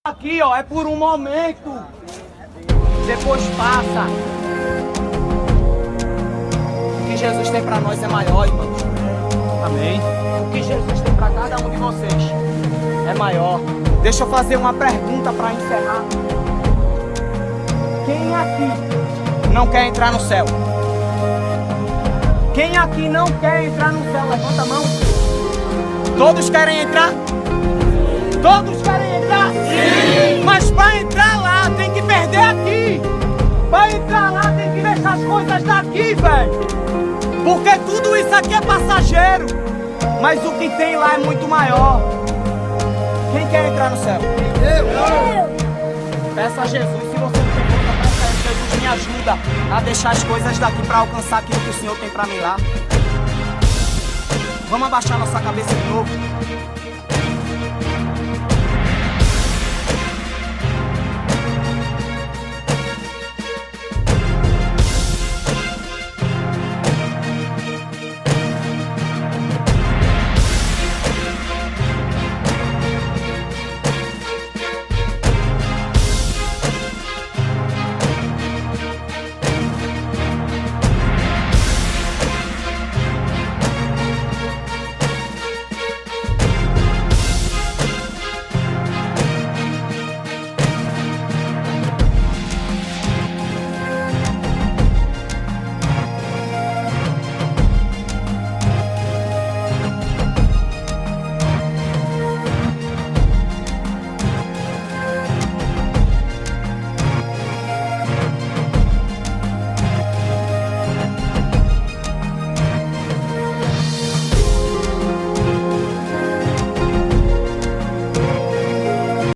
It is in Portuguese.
Aqui, ó, é por um momento. Depois passa. O que Jesus tem pra nós é maior, irmãos. Amém. O que Jesus tem pra cada um de vocês é maior. Deixa eu fazer uma pergunta pra encerrar. Quem aqui não quer entrar no céu? Quem aqui não quer entrar no céu? Levanta a mão. Todos querem entrar? Todos querem entrar? Sim! Mas para entrar lá tem que perder aqui. Para entrar lá tem que deixar as coisas daqui, velho. Porque tudo isso aqui é passageiro. Mas o que tem lá é muito maior. Quem quer entrar no céu? Eu! Peça a Jesus, se você não tem força, peça a ele. Jesus, me ajuda a deixar as coisas daqui para alcançar aquilo que o Senhor tem para mim lá. Vamos abaixar nossa cabeça de novo.